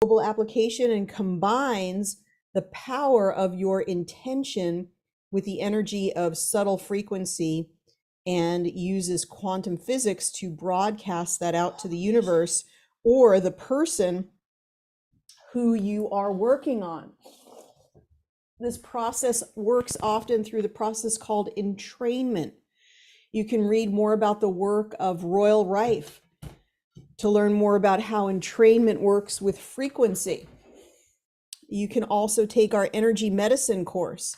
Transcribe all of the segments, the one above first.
global application and combines the power of your intention with the energy of subtle frequency and uses quantum physics to broadcast that out to the universe or the person who you are working on. This process works often through the process called entrainment. You can read more about the work of Royal Rife to learn more about how entrainment works with frequency. You can also take our energy medicine course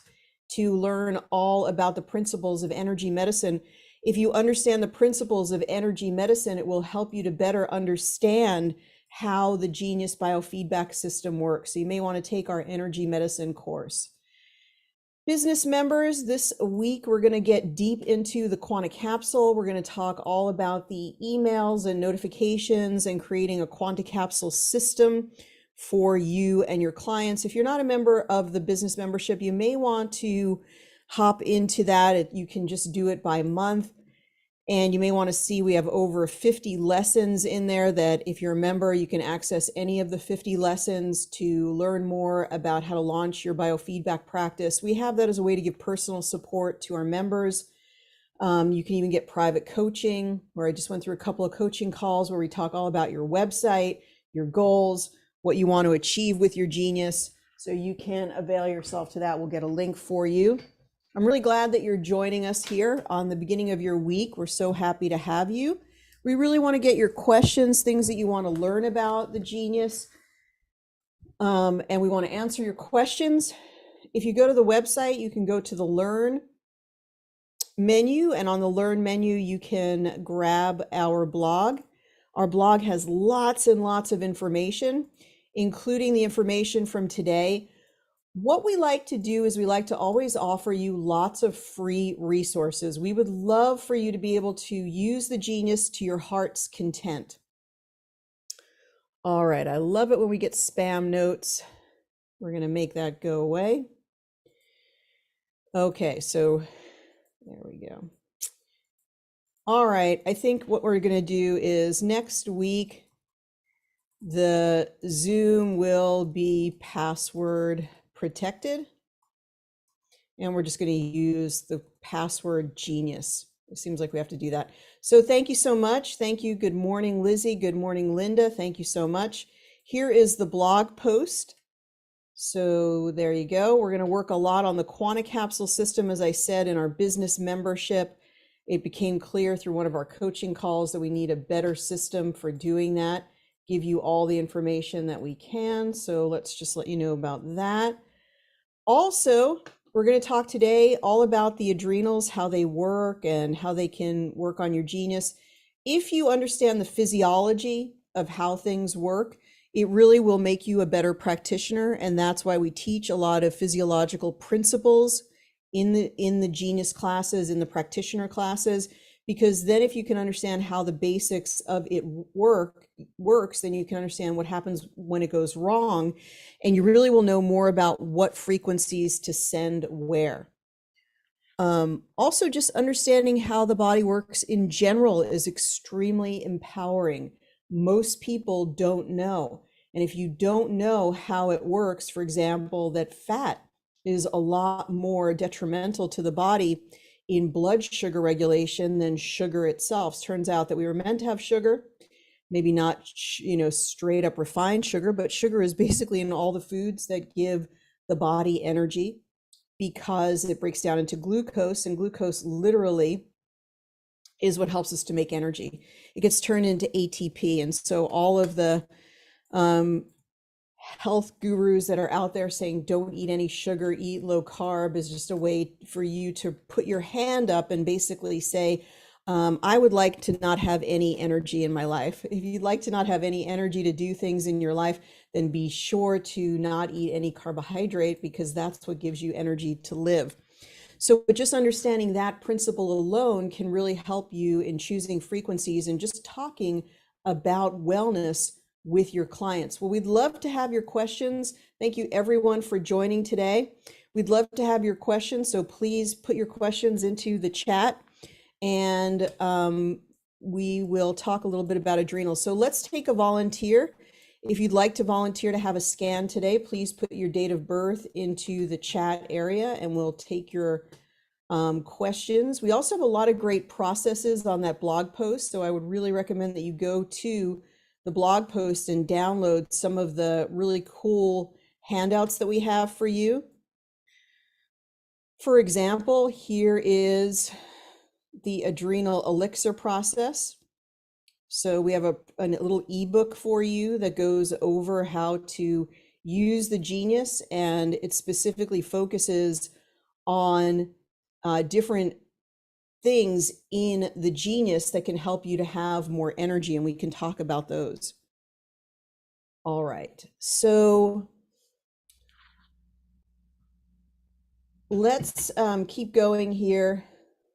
to learn all about the principles of energy medicine. If you understand the principles of energy medicine, it will help you to better understand how the Genius biofeedback system works. So you may want to take our energy medicine course. Business members, this week we're going to get deep into the Quanta Capsule. We're going to talk all about the emails and notifications and creating a Quanta Capsule system for you and your clients. If you're not a member of the business membership, you may want to hop into that. You can just do it by month. And you may want to see we have over 50 lessons in there that if you're a member, you can access any of the 50 lessons to learn more about how to launch your biofeedback practice. We have that as a way to give personal support to our members. You can even get private coaching, where I just went through a couple of coaching calls where we talk all about your website, your goals, what you want to achieve with your Genius. So you can avail yourself to that. We'll get a link for you. I'm really glad that you're joining us here on the beginning of your week. We're so happy to have you. We really want to get your questions, things that you want to learn about the Genius, and we want to answer your questions. If you go to the website, you can go to the Learn menu, and on the Learn menu, you can grab our blog. Our blog has lots and lots of information, including the information from today. What we like to do is we like to always offer you lots of free resources. We would love for you to be able to use the Genius to your heart's content. All right, I love it when we get spam notes. We're going to make that go away. Okay, so there we go. All right, I think what we're going to do is next week, the Zoom will be password protected, and we're just going to use the password Genius. It seems like we have to do that. So thank you so much. Thank you. Good morning, Lizzie. Good morning, Linda. Thank you so much. Here is the blog post. So there you go. We're going to work a lot on the Quanta Capsule system. As I said, in our business membership, it became clear through one of our coaching calls that we need a better system for doing that, give you all the information that we can. So let's just let you know about that. Also, we're going to talk today all about the adrenals, how they work and how they can work on your Genius. If you understand the physiology of how things work, it really will make you a better practitioner. And that's why we teach a lot of physiological principles in the Genius classes, in the practitioner classes, because then if you can understand how the basics of it works, then you can understand what happens when it goes wrong, and you really will know more about what frequencies to send where. Also, just understanding how the body works in general is extremely empowering. Most people don't know. And if you don't know how it works, for example, that fat is a lot more detrimental to the body in blood sugar regulation than sugar itself. Turns out that we were meant to have sugar, maybe not, straight up refined sugar, but sugar is basically in all the foods that give the body energy, because it breaks down into glucose, and glucose literally is what helps us to make energy. It gets turned into ATP. And so all of the health gurus that are out there saying don't eat any sugar, eat low carb, is just a way for you to put your hand up and basically say, I would like to not have any energy in my life. If you'd like to not have any energy to do things in your life, then be sure to not eat any carbohydrate, because that's what gives you energy to live. So just understanding that principle alone can really help you in choosing frequencies and just talking about wellness with your clients. Well, we'd love to have your questions. Thank you everyone for joining today. We'd love to have your questions, so please put your questions into the chat, and we will talk a little bit about adrenals. So let's take a volunteer. If you'd like to volunteer to have a scan today, please put your date of birth into the chat area and we'll take your questions. We also have a lot of great processes on that blog post, so I would really recommend that you go to the blog post and download some of the really cool handouts that we have for you. For example, here is the adrenal elixir process. So we have a little ebook for you that goes over how to use the genius, and it specifically focuses on different things in the genius that can help you to have more energy, and we can talk about those. All right, so let's keep going here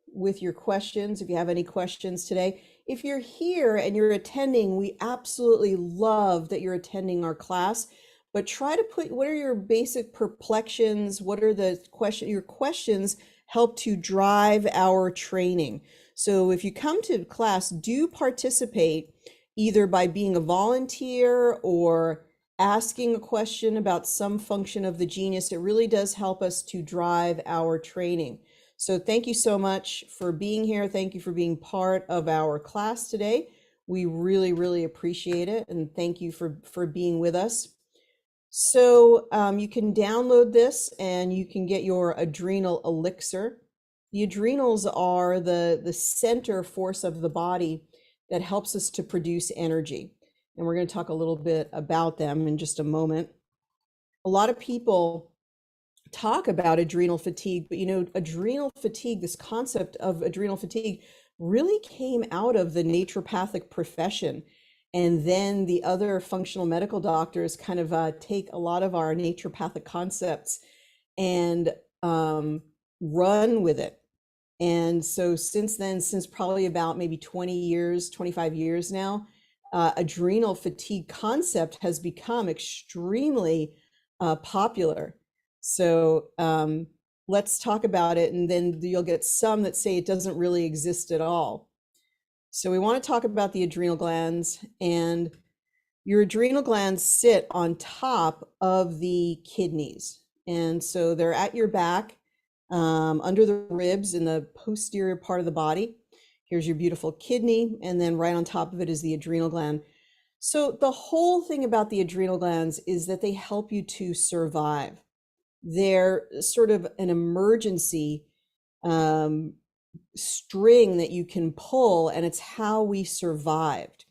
with your questions. If you have any questions today, if you're here and you're attending, we absolutely love that you're attending our class, but try to put, what are your basic perplexions? What are the questions? Your questions help to drive our training. So if you come to class, do participate either by being a volunteer or asking a question about some function of the genius. It really does help us to drive our training. So thank you so much for being here. Thank you for being part of our class today. We really, really appreciate it. And thank you for being with us. So you can download this and you can get your adrenal elixir. The adrenals are the center force of the body that helps us to produce energy. And we're going to talk a little bit about them in just a moment. A lot of people talk about adrenal fatigue, but you know, adrenal fatigue, this concept of adrenal fatigue really came out of the naturopathic profession. And then the other functional medical doctors kind of take a lot of our naturopathic concepts and run with it. And so since then, since probably about maybe 20 years, 25 years now, adrenal fatigue concept has become extremely popular. So let's talk about it, and then you'll get some that say it doesn't really exist at all. So we want to talk about the adrenal glands, and your adrenal glands sit on top of the kidneys. And so they're at your back, under the ribs in the posterior part of the body. Here's your beautiful kidney, and then right on top of it is the adrenal gland. So the whole thing about the adrenal glands is that they help you to survive. They're sort of an emergency string that you can pull, and it's how we survived,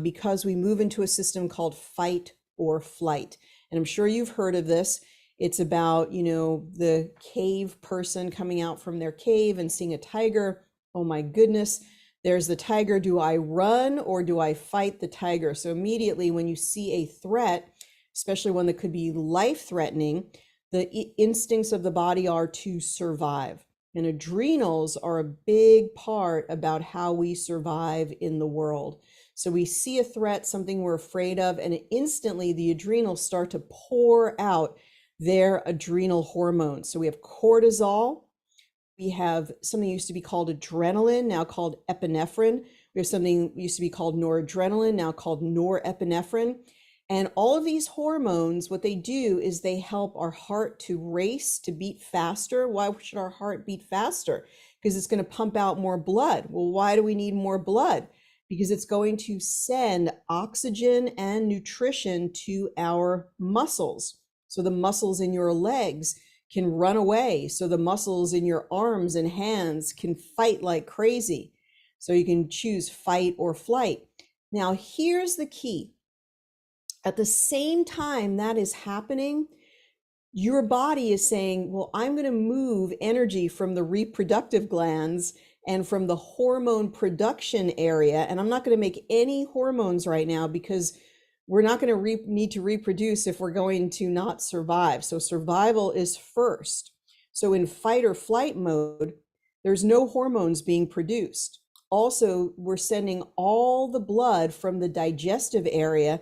because we move into a system called fight or flight. And I'm sure you've heard of this. It's about, you know, the cave person coming out from their cave and seeing a tiger. Oh my goodness, there's the tiger. Do I run or do I fight the tiger? So immediately when you see a threat, especially one that could be life-threatening, the instincts of the body are to survive. And adrenals are a big part about how we survive in the world. So we see a threat, something we're afraid of, and instantly the adrenals start to pour out their adrenal hormones. So we have cortisol, we have something used to be called adrenaline, now called epinephrine. We have something used to be called noradrenaline, now called norepinephrine. And all of these hormones, what they do is they help our heart to race, to beat faster. Why should our heart beat faster? Because it's going to pump out more blood. Well, why do we need more blood? Because it's going to send oxygen and nutrition to our muscles. So the muscles in your legs can run away. So the muscles in your arms and hands can fight like crazy. So you can choose fight or flight. Now, here's the key. At the same time that is happening, your body is saying, well, I'm going to move energy from the reproductive glands and from the hormone production area. And I'm not going to make any hormones right now because we're not going to need to reproduce if we're going to not survive. So survival is first. So in fight or flight mode, there's no hormones being produced. Also, we're sending all the blood from the digestive area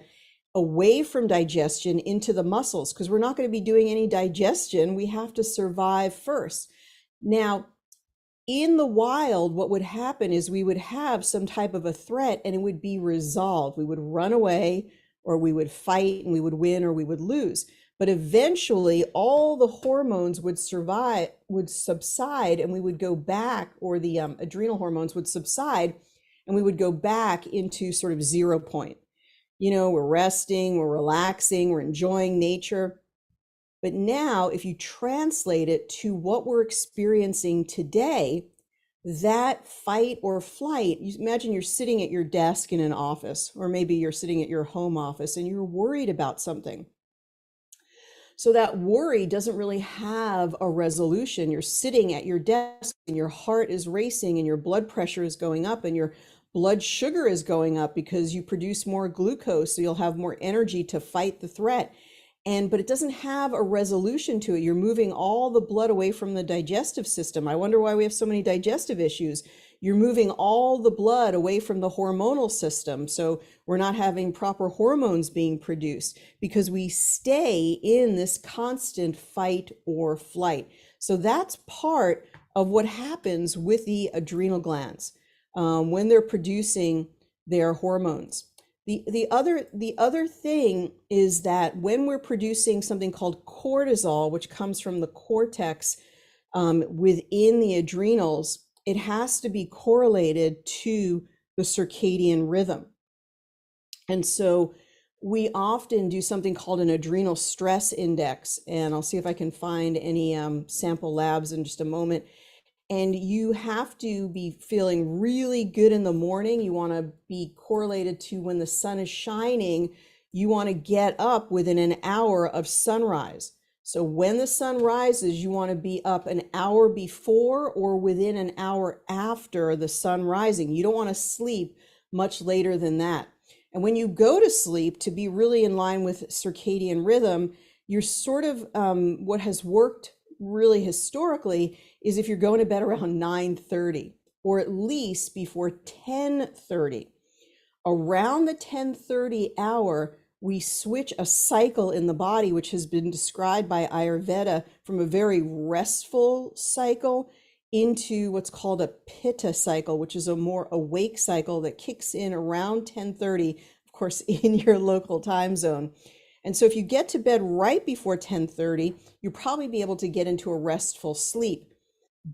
away from digestion into the muscles, because we're not going to be doing any digestion. We have to survive first. Now, in the wild, what would happen is we would have some type of a threat and it would be resolved. We would run away or we would fight and we would win or we would lose. But eventually all the hormones would subside, and we would go back, or the adrenal hormones would subside, and we would go back into sort of 0 point. We're resting, we're relaxing, we're enjoying nature. But now, if you translate it to what we're experiencing today, that fight or flight, you imagine you're sitting at your desk in an office, or maybe you're sitting at your home office and you're worried about something. So that worry doesn't really have a resolution. You're sitting at your desk and your heart is racing and your blood pressure is going up and your blood sugar is going up because you produce more glucose, so you'll have more energy to fight the threat. But it doesn't have a resolution to it. You're moving all the blood away from the digestive system. I wonder why we have so many digestive issues. You're moving all the blood away from the hormonal system. So we're not having proper hormones being produced because we stay in this constant fight or flight. So that's part of what happens with the adrenal glands when they're producing their hormones. The other thing is that when we're producing something called cortisol, which comes from the cortex within the adrenals, it has to be correlated to the circadian rhythm. And so we often do something called an adrenal stress index, and I'll see if I can find any sample labs in just a moment. And you have to be feeling really good in the morning. You want to be correlated to when the sun is shining. You want to get up within an hour of sunrise. So when the sun rises, you want to be up an hour before or within an hour after the sun rising. You don't want to sleep much later than that. And when you go to sleep, to be really in line with circadian rhythm, you're sort of what has worked really historically is if you're going to bed around 9:30 or at least before 10:30. Around the 10:30 hour, we switch a cycle in the body, which has been described by Ayurveda, from a very restful cycle into what's called a pitta cycle, which is a more awake cycle that kicks in around 10:30, of course, in your local time zone. And so if you get to bed right before 10:30, you'll probably be able to get into a restful sleep.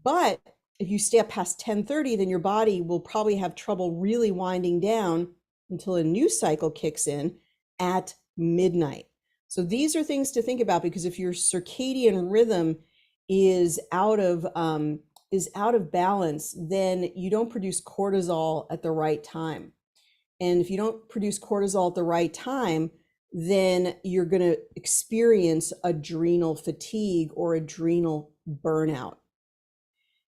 But if you stay up past 10:30, then your body will probably have trouble really winding down until a new cycle kicks in at midnight. So these are things to think about, because if your circadian rhythm is out of balance, then you don't produce cortisol at the right time. And if you don't produce cortisol at the right time, then you're going to experience adrenal fatigue or adrenal burnout.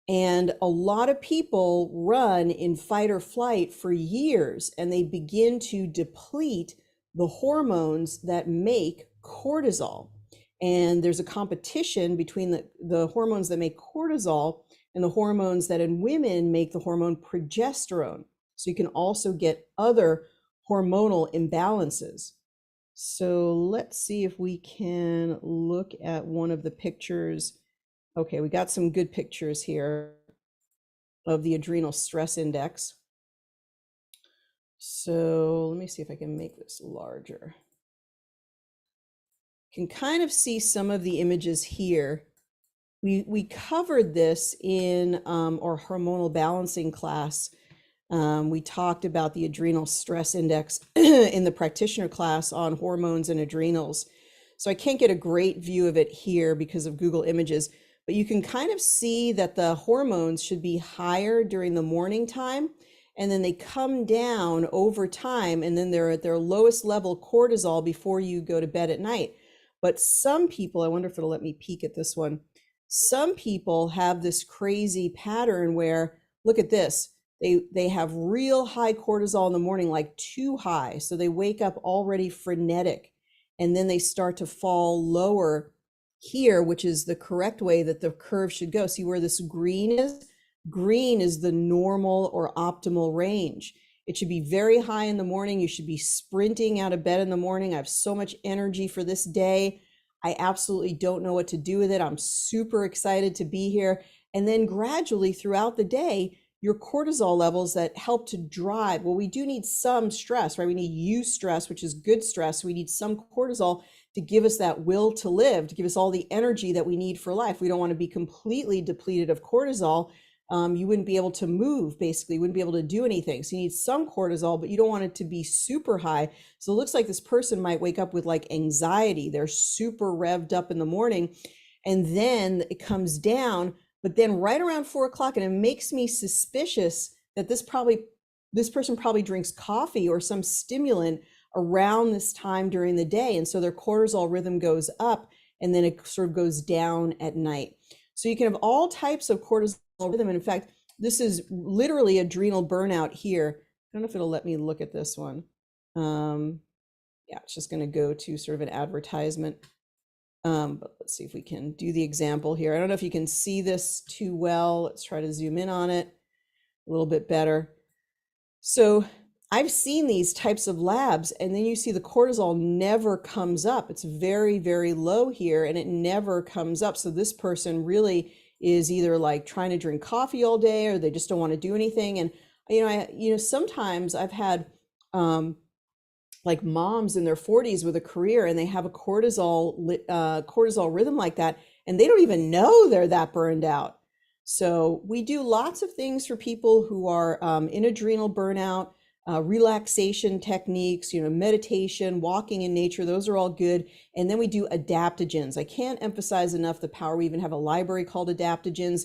And a lot of people run in fight or flight for years, and they begin to deplete the hormones that make cortisol. And there's a competition between the hormones that make cortisol and the hormones that in women make the hormone progesterone. So you can also get other hormonal imbalances. So let's see if we can look at one of the pictures. Okay, we got some good pictures here of the adrenal stress index. So let me see if I can make this larger. You can kind of see some of the images here. We covered this in our hormonal balancing class. We talked about the adrenal stress index in the practitioner class on hormones and adrenals. So I can't get a great view of it here because of Google Images, but you can kind of see that the hormones should be higher during the morning time, and then they come down over time, and then they're at their lowest level cortisol before you go to bed at night. But some people, I wonder if it'll let me peek at this one. Some people have this crazy pattern where, look at this, they have real high cortisol in the morning, like too high. So they wake up already frenetic, and then they start to fall lower here, which is the correct way that the curve should go. See where this green is? Green is the normal or optimal range. It should be very high in the morning. You should be sprinting out of bed in the morning. I have so much energy for this day. I absolutely don't know what to do with it. I'm super excited to be here. And then gradually throughout the day, your cortisol levels that help to drive. Well, we do need some stress, right? We need eustress, which is good stress. We need some cortisol to give us that will to live, to give us all the energy that we need for life. We don't want to be completely depleted of cortisol. You wouldn't be able to move, basically, you wouldn't be able to do anything. So you need some cortisol, but you don't want it to be super high. So it looks like this person might wake up with like anxiety. They're super revved up in the morning, and then it comes down, but then right around 4 o'clock, and it makes me suspicious that this person probably drinks coffee or some stimulant around this time during the day. And so their cortisol rhythm goes up and then it sort of goes down at night. So you can have all types of cortisol rhythm. And in fact, this is literally adrenal burnout here. I don't know if it'll let me look at this one. Yeah, it's just going to go to sort of an advertisement. But let's see if we can do the example here. I don't know if you can see this too well. Let's try to zoom in on it a little bit better. So I've seen these types of labs, and then you see the cortisol never comes up. It's very, very low here, and it never comes up. So this person really is either like trying to drink coffee all day, or they just don't want to do anything. And sometimes I've had like moms in their 40s with a career, and they have a cortisol rhythm like that, and they don't even know they're that burned out. So we do lots of things for people who are in adrenal burnout, relaxation techniques, meditation, walking in nature. Those are all good. And then we do adaptogens. I can't emphasize enough the power. We even have a library called adaptogens.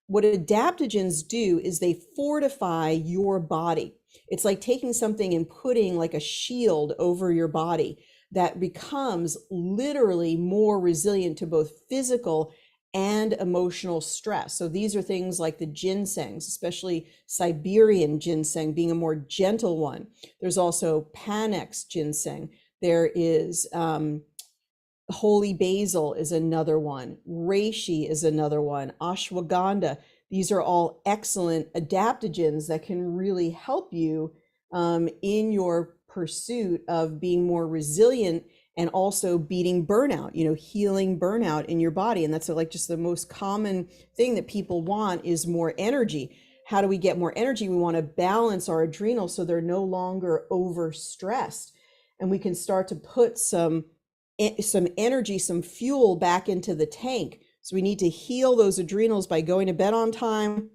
What adaptogens do is they fortify your body. It's like taking something and putting like a shield over your body that becomes literally more resilient to both physical and emotional stress. So these are things like the ginsengs, especially Siberian ginseng being a more gentle one. There's also Panax ginseng. There is holy basil is another one. Reishi is another one. Ashwagandha. These are all excellent adaptogens that can really help you in your pursuit of being more resilient and also beating burnout, healing burnout in your body. And that's like just the most common thing that people want is more energy. How do we get more energy? We want to balance our adrenals so they're no longer overstressed. And we can start to put some energy, some fuel back into the tank. So we need to heal those adrenals by going to bed on time,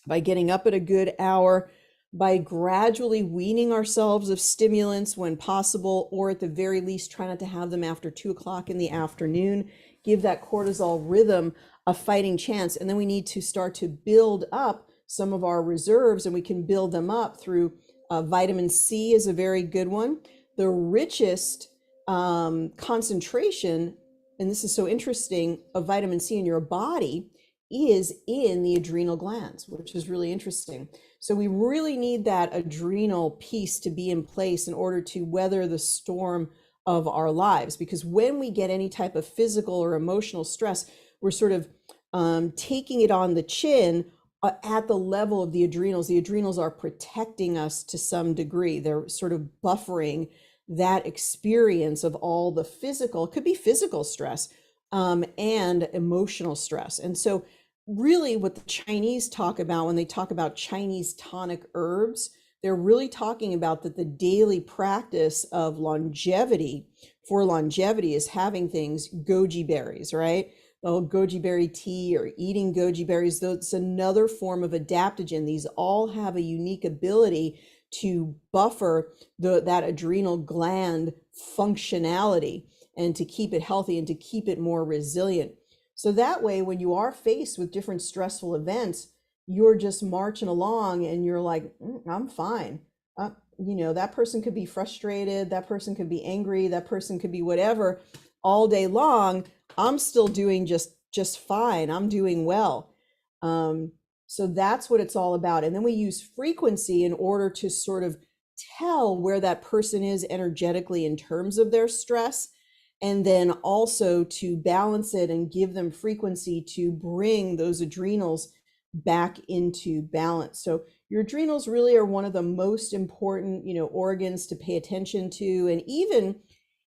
by getting up at a good hour, by gradually weaning ourselves of stimulants when possible, or at the very least, try not to have them after 2 o'clock in the afternoon. Give that cortisol rhythm a fighting chance. And then we need to start to build up some of our reserves, and we can build them up through vitamin C is a very good one. The richest concentration, and this is so interesting, of vitamin C in your body is in the adrenal glands, which is really interesting. So we really need that adrenal piece to be in place in order to weather the storm of our lives. Because when we get any type of physical or emotional stress, we're sort of taking it on the chin at the level of the adrenals. The adrenals are protecting us to some degree. They're sort of buffering that experience of all the physical, it could be physical stress, and emotional stress. And so really what the Chinese talk about when they talk about Chinese tonic herbs, they're really talking about that the daily practice of longevity is having things, goji berries, right? Oh, goji berry tea or eating goji berries. That's another form of adaptogen. These all have a unique ability to buffer that adrenal gland functionality and to keep it healthy and to keep it more resilient. So that way, when you are faced with different stressful events, you're just marching along and you're like, I'm fine. That person could be frustrated. That person could be angry. That person could be whatever all day long. I'm still doing just fine. I'm doing well. So that's what it's all about. And then we use frequency in order to sort of tell where that person is energetically in terms of their stress, and then also to balance it and give them frequency to bring those adrenals back into balance. So your adrenals really are one of the most important, organs to pay attention to. And even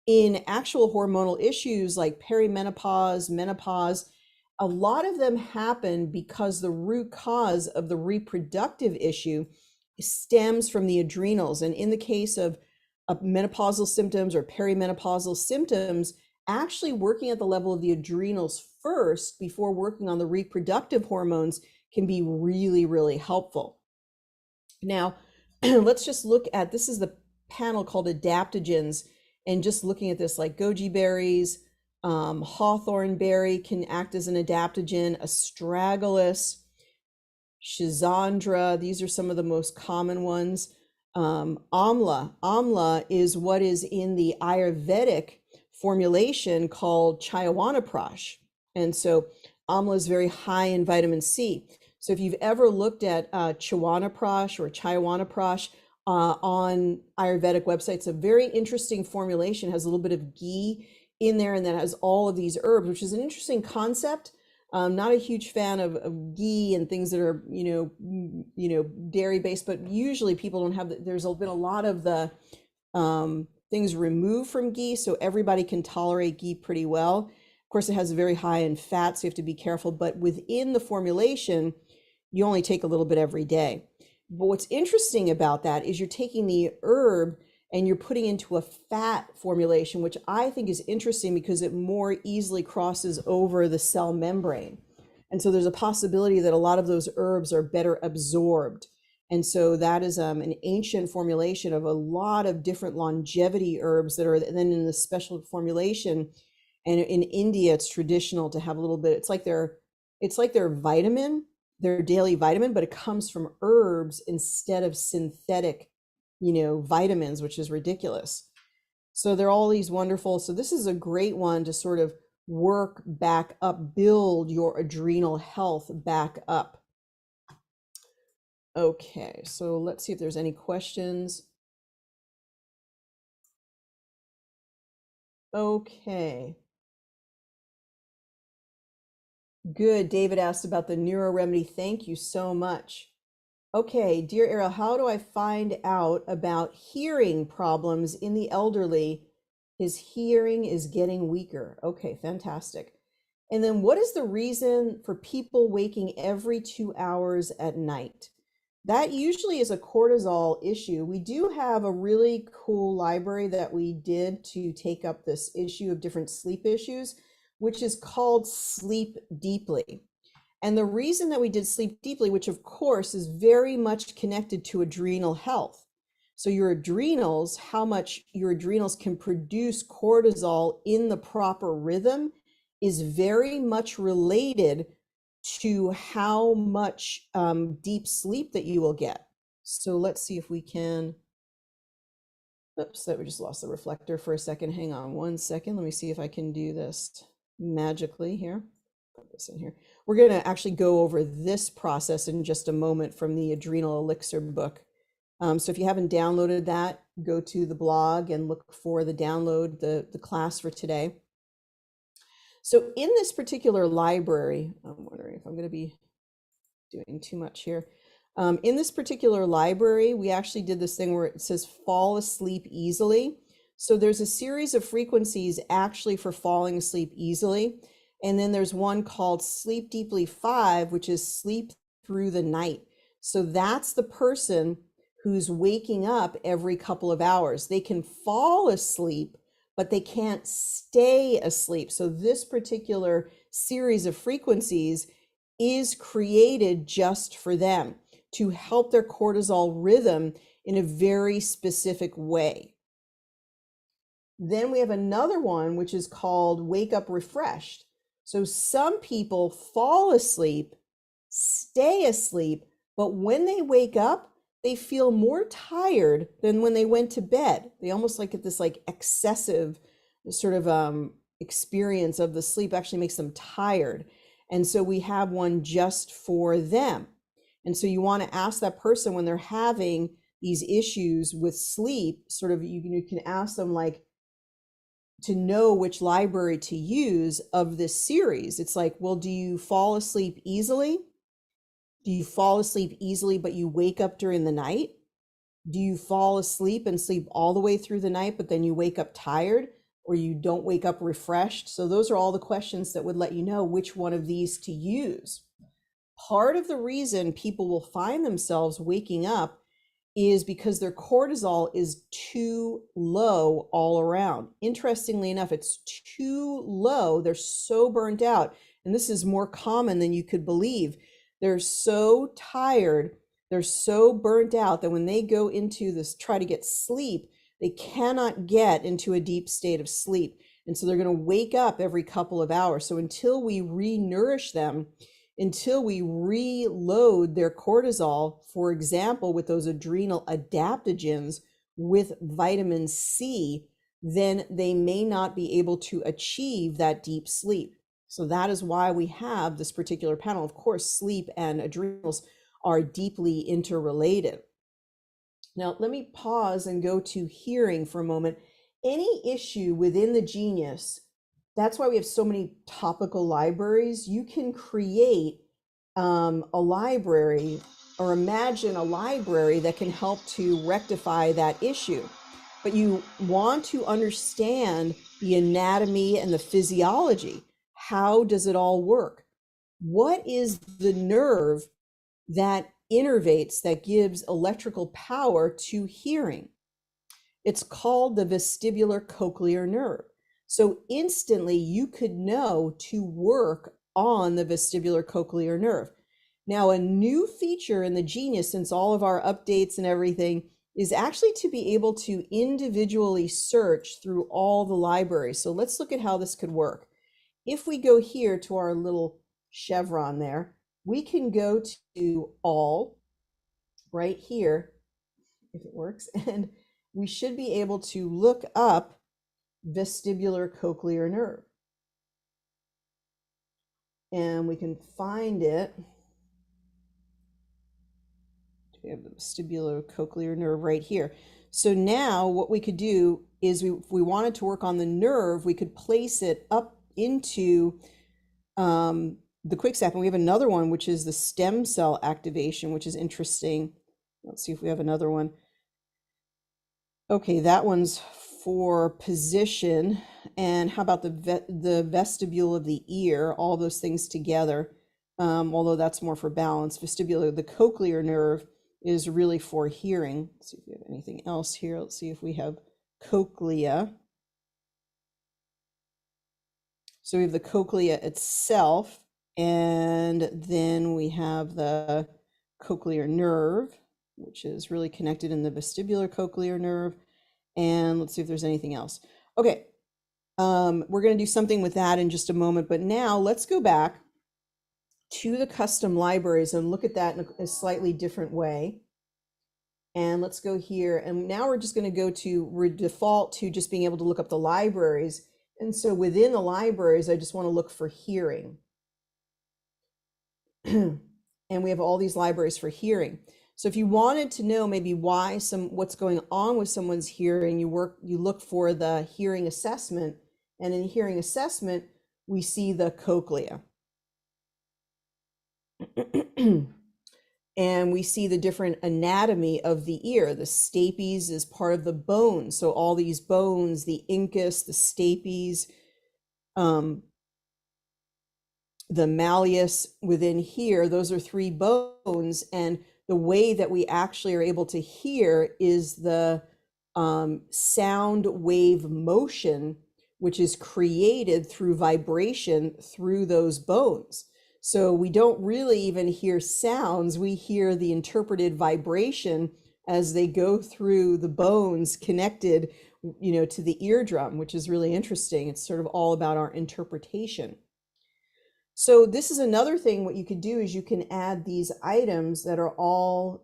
in actual hormonal issues like perimenopause, menopause, a lot of them happen because the root cause of the reproductive issue stems from the adrenals. And in the case of menopausal symptoms or perimenopausal symptoms, actually working at the level of the adrenals first before working on the reproductive hormones can be really, really helpful. Now, let's just look at, this is the panel called adaptogens, and just looking at this, like goji berries, hawthorn berry can act as an adaptogen, astragalus, schizandra, these are some of the most common ones. Amla is what is in the Ayurvedic formulation called chyawanprash. And so amla is very high in vitamin C. So if you've ever looked at chyawanprash or chyawanprash on Ayurvedic websites, a very interesting formulation, has a little bit of ghee in there, and that has all of these herbs, which is an interesting concept. Not a huge fan of ghee and things that are, dairy based, but usually people don't have, there's been a lot of the things removed from ghee, so everybody can tolerate ghee pretty well. Of course, it has very high in fat, so you have to be careful, but within the formulation, you only take a little bit every day. But what's interesting about that is you're taking the herb and you're putting into a fat formulation, which I think is interesting because it more easily crosses over the cell membrane. And so there's a possibility that a lot of those herbs are better absorbed. And so that is an ancient formulation of a lot of different longevity herbs that are then in the special formulation. And in India, it's traditional to have a little bit, it's like their vitamin, their daily vitamin, but it comes from herbs instead of synthetic vitamins, which is ridiculous. So they're all these wonderful. So this is a great one to sort of work back up, build your adrenal health back up. Okay, so let's see if there's any questions. Okay. Good. David asked about the neuro remedy. Thank you so much. Okay, dear Ariel, how do I find out about hearing problems in the elderly? His hearing is getting weaker. Okay, fantastic. And then what is the reason for people waking every 2 hours at night? That usually is a cortisol issue. We do have a really cool library that we did to take up this issue of different sleep issues, which is called Sleep Deeply. And the reason that we did Sleep Deeply, which of course is very much connected to adrenal health. So your adrenals, how much your adrenals can produce cortisol in the proper rhythm is very much related to how much deep sleep that you will get. So let's see if we can, oops, that we just lost the reflector for a second. Hang on one second. Let me see if I can do this magically here. Put this in here. We're going to actually go over this process in just a moment from the Adrenal Elixir book. So if you haven't downloaded that, go to the blog and look for the download, the class for today. So in this particular library, I'm wondering if I'm going to be doing too much here. In this particular library, we actually did this thing where it says fall asleep easily. So there's a series of frequencies actually for falling asleep easily. And then there's one called Sleep Deeply 5, which is sleep through the night. So that's the person who's waking up every couple of hours. They can fall asleep, but they can't stay asleep. So this particular series of frequencies is created just for them to help their cortisol rhythm in a very specific way. Then we have another one, which is called Wake Up Refreshed. So some people fall asleep, stay asleep, but when they wake up, they feel more tired than when they went to bed. They almost like get this like excessive sort of experience of the sleep actually makes them tired. And so we have one just for them. And so you want to ask that person when they're having these issues with sleep, sort of you can ask them like, to know which library to use of this series. It's like, well, do you fall asleep easily? Do you fall asleep easily, but you wake up during the night? Do you fall asleep and sleep all the way through the night, but then you wake up tired? or you don't wake up refreshed. So those are all the questions that would let you know which one of these to use. Part of the reason people will find themselves waking up is because their cortisol is too low all around. Interestingly enough, it's too low. They're so burnt out. And this is more common than you could believe. They're so tired, they're so burnt out that when they go into this, try to get sleep, they cannot get into a deep state of sleep. And so they're going to wake up every couple of hours. So until we re-nourish them, until we reload their cortisol, for example, with those adrenal adaptogens with vitamin C, then they may not be able to achieve that deep sleep. So that is why we have this particular panel. Of course, sleep and adrenals are deeply interrelated. Now, let me pause and go to hearing for a moment. Any issue within the genius, that's why we have so many topical libraries. You can create a library or imagine a library that can help to rectify that issue. But you want to understand the anatomy and the physiology. How does it all work? What is the nerve that innervates, that gives electrical power to hearing? It's called the vestibular cochlear nerve. So instantly you could know to work on the vestibular cochlear nerve. Now, a new feature in the Genius, since all of our updates and everything, is actually to be able to individually search through all the libraries. So let's look at how this could work. If we go here to our little chevron there, we can go to all right here, if it works, and we should be able to look up vestibular cochlear nerve. And we can find it. We have the vestibular cochlear nerve right here. So now what we could do is if we wanted to work on the nerve, we could place it up into the quick step. And we have another one, which is the stem cell activation, which is interesting. Let's see if we have another one. Okay, that one's for position. And how about the vestibule of the ear, all those things together, although that's more for balance. Vestibular, the cochlear nerve is really for hearing. Let's see if we have anything else here. Let's see if we have cochlea. So we have the cochlea itself, and then we have the cochlear nerve, which is really connected in the vestibular cochlear nerve. And let's see if there's anything else. Okay, we're going to do something with that in just a moment, but now let's go back to the custom libraries and look at that in a slightly different way. And let's go here, and now we're just going to go to default to just being able to look up the libraries. And so within the libraries, I just want to look for hearing. And we have all these libraries for hearing. So if you wanted to know maybe what's going on with someone's hearing, you look for the hearing assessment, and in hearing assessment, we see the cochlea. And we see the different anatomy of the ear. The stapes is part of the bone. So all these bones, the incus, the stapes, the malleus within here, those are three bones. And the way that we actually are able to hear is the sound wave motion, which is created through vibration through those bones. So we don't really even hear sounds, we hear the interpreted vibration as they go through the bones connected, to the eardrum, which is really interesting. It's sort of all about our interpretation. So this is another thing. What you could do is you can add these items that are all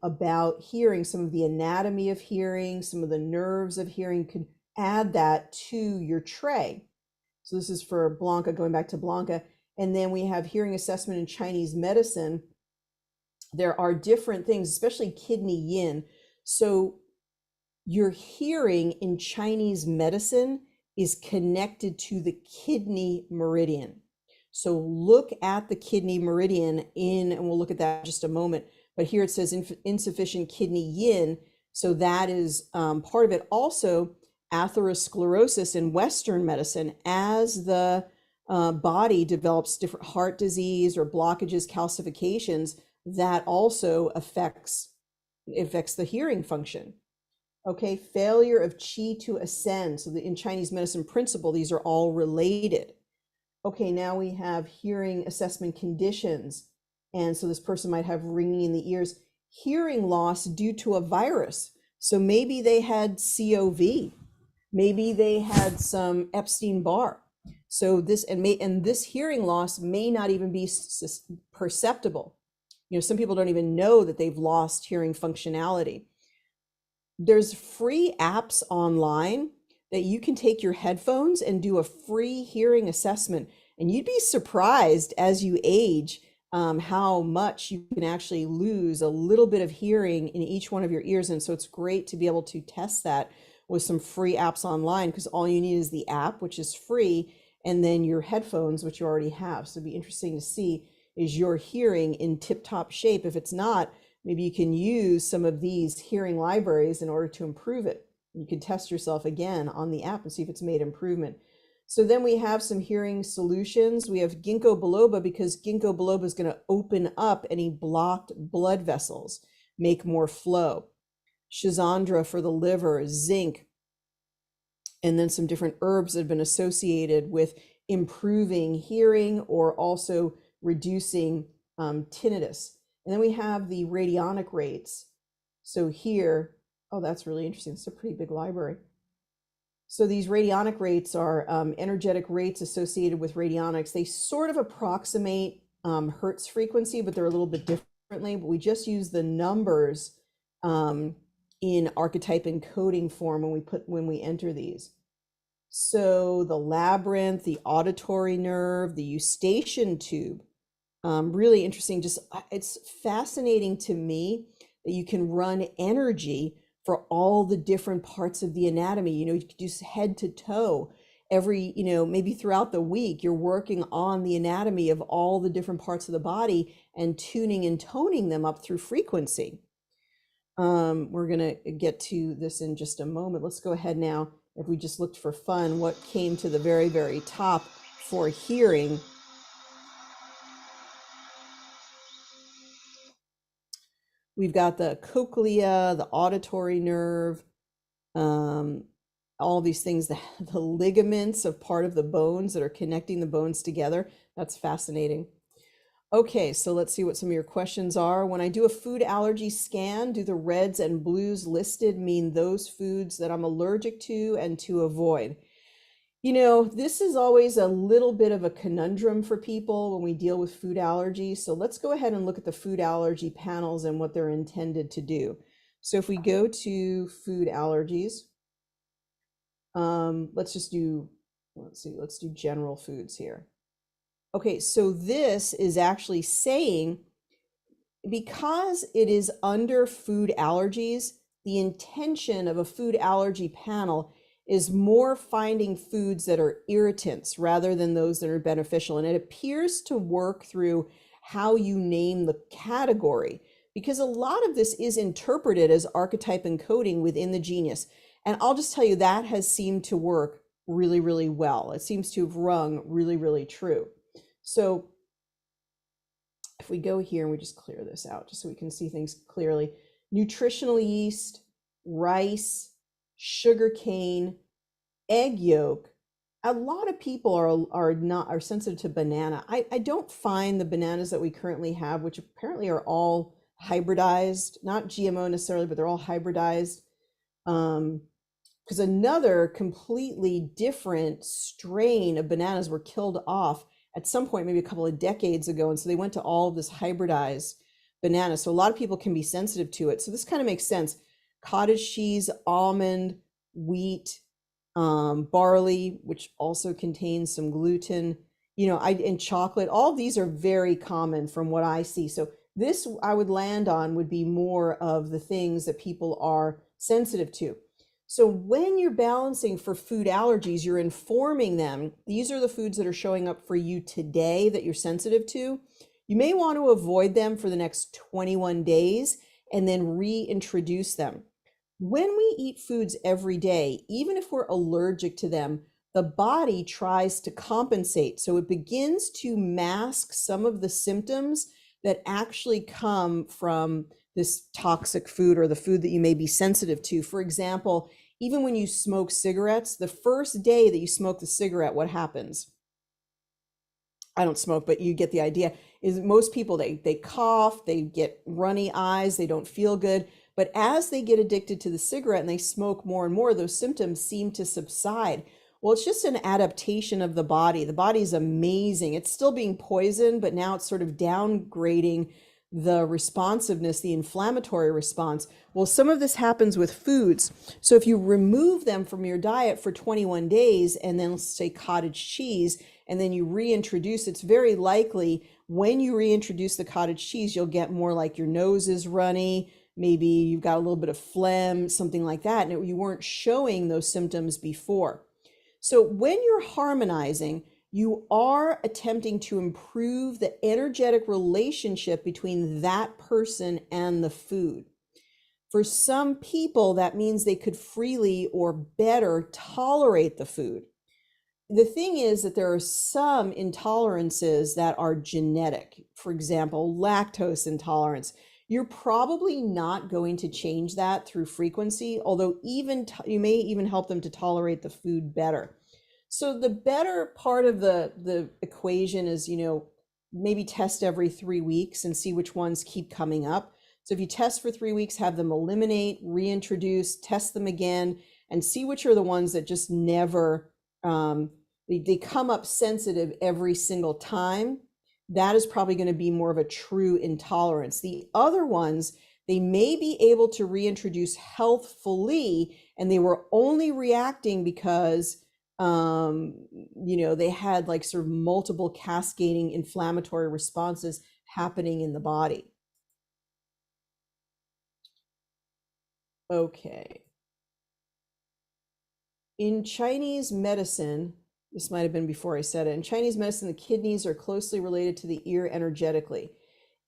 about hearing, some of the anatomy of hearing, some of the nerves of hearing. You can add that to your tray. So this is for Blanca, going back to Blanca. And then we have hearing assessment in Chinese medicine. There are different things, especially kidney yin. So your hearing in Chinese medicine is connected to the kidney meridian. So look at the kidney meridian and we'll look at that in just a moment. But here it says insufficient kidney yin. So that is part of it. Also, atherosclerosis in Western medicine as the body develops different heart disease or blockages, calcifications, that also affects the hearing function. Okay, failure of qi to ascend. So in Chinese medicine principle, these are all related. Okay, now we have hearing assessment conditions. And so this person might have ringing in the ears, hearing loss due to a virus. So maybe they had COV, maybe they had some Epstein-Barr. So this and this hearing loss may not even be perceptible. You know, some people don't even know that they've lost hearing functionality. There's free apps online that you can take your headphones and do a free hearing assessment. And you'd be surprised as you age how much you can actually lose a little bit of hearing in each one of your ears. And so it's great to be able to test that with some free apps online, because all you need is the app, which is free, and then your headphones, which you already have. So it'd be interesting to see, is your hearing in tip-top shape? If it's not, maybe you can use some of these hearing libraries in order to improve it. You can test yourself again on the app and see if it's made improvement. So then we have some hearing solutions. We have ginkgo biloba, because ginkgo biloba is going to open up any blocked blood vessels, make more flow. Schizandra for the liver, zinc, and then some different herbs that have been associated with improving hearing or also reducing tinnitus. And then we have the radionic rates. So here, oh, that's really interesting. It's a pretty big library. So these radionic rates are energetic rates associated with radionics. They sort of approximate Hertz frequency, but they're a little bit differently. But we just use the numbers in archetype encoding form when we enter these. So the labyrinth, the auditory nerve, the eustachian tube, really interesting. Just it's fascinating to me that you can run energy for all the different parts of the anatomy. You know, you could just head to toe every, you know, maybe throughout the week, you're working on the anatomy of all the different parts of the body and tuning and toning them up through frequency. We're going to get to this in just a moment. Let's go ahead now. If we just looked for fun, what came to the very, very top for hearing? We've got the cochlea, the auditory nerve, all these things, the ligaments of part of the bones that are connecting the bones together. That's fascinating. Okay, so let's see what some of your questions are. When I do a food allergy scan, do the reds and blues listed mean those foods that I'm allergic to and to avoid? You know, this is always a little bit of a conundrum for people when we deal with food allergies. So let's go ahead and look at the food allergy panels and what they're intended to do. So if we go to food allergies, let's do general foods here. Okay, so this is actually saying, because it is under food allergies, the intention of a food allergy panel is more finding foods that are irritants rather than those that are beneficial. And it appears to work through how you name the category, because a lot of this is interpreted as archetype encoding within the genius. And I'll just tell you, that has seemed to work really, really well. It seems to have rung really, really true. So if we go here and we just clear this out just so we can see things clearly, nutritional yeast, rice, sugar cane, egg yolk. A lot of people are sensitive to banana. I don't find the bananas that we currently have, which apparently are all hybridized, not GMO necessarily, but they're all hybridized. Because another completely different strain of bananas were killed off at some point, maybe a couple of decades ago. And so they went to all of this hybridized banana. So a lot of people can be sensitive to it. So this kind of makes sense. Cottage cheese, almond, wheat, barley, which also contains some gluten, you know, and chocolate. All of these are very common from what I see. So this I would land on would be more of the things that people are sensitive to. So when you're balancing for food allergies, you're informing them, these are the foods that are showing up for you today that you're sensitive to. You may want to avoid them for the next 21 days and then reintroduce them. When we eat foods every day, even if we're allergic to them, the body tries to compensate. So it begins to mask some of the symptoms that actually come from this toxic food or the food that you may be sensitive to. For example, even when you smoke cigarettes, the first day that you smoke the cigarette, what happens? I don't smoke, but you get the idea, is most people, they cough, they get runny eyes, they don't feel good. But as they get addicted to the cigarette and they smoke more and more, those symptoms seem to subside. Well, it's just an adaptation of the body. The body is amazing. It's still being poisoned, but now it's sort of downgrading the responsiveness, the inflammatory response. Well, some of this happens with foods. So if you remove them from your diet for 21 days and then let's say cottage cheese, and then you reintroduce, it's very likely when you reintroduce the cottage cheese, you'll get more like your nose is runny, maybe you've got a little bit of phlegm, something like that, and you weren't showing those symptoms before. So when you're harmonizing, you are attempting to improve the energetic relationship between that person and the food. For some people, that means they could freely or better tolerate the food. The thing is that there are some intolerances that are genetic. For example, lactose intolerance. You're probably not going to change that through frequency, although you may even help them to tolerate the food better. So the better part of the equation is, maybe test every 3 weeks and see which ones keep coming up. So if you test for 3 weeks, have them eliminate, reintroduce, test them again, and see which are the ones that just never, they come up sensitive every single time. That is probably going to be more of a true intolerance. The other ones, they may be able to reintroduce healthfully, and they were only reacting because they had like sort of multiple cascading inflammatory responses happening in the body. Okay. In Chinese medicine, this might have been before I said it, in Chinese medicine, the kidneys are closely related to the ear energetically.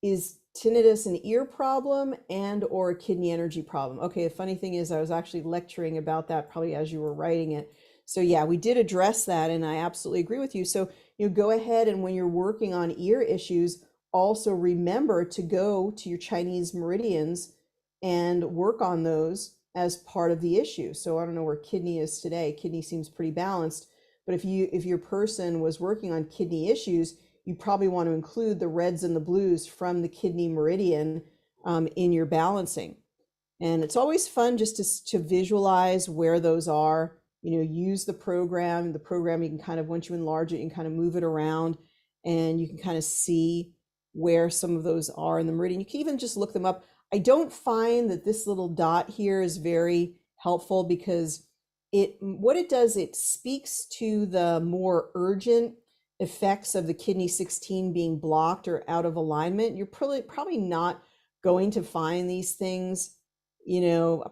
Is tinnitus an ear problem and or a kidney energy problem? Okay, the funny thing is I was actually lecturing about that probably as you were writing it. So yeah, we did address that and I absolutely agree with you. So go ahead and when you're working on ear issues, also remember to go to your Chinese meridians and work on those as part of the issue. So I don't know where kidney is today. Kidney seems pretty balanced, but if your person was working on kidney issues, you probably want to include the reds and the blues from the kidney meridian in your balancing. And it's always fun just to visualize where those are. Use the program. The program, you can kind of, once you enlarge it, you can kind of move it around and you can kind of see where some of those are in the meridian. You can even just look them up. I don't find that this little dot here is very helpful because what it does, it speaks to the more urgent effects of the kidney 16 being blocked or out of alignment. You're probably not going to find these things. Somebody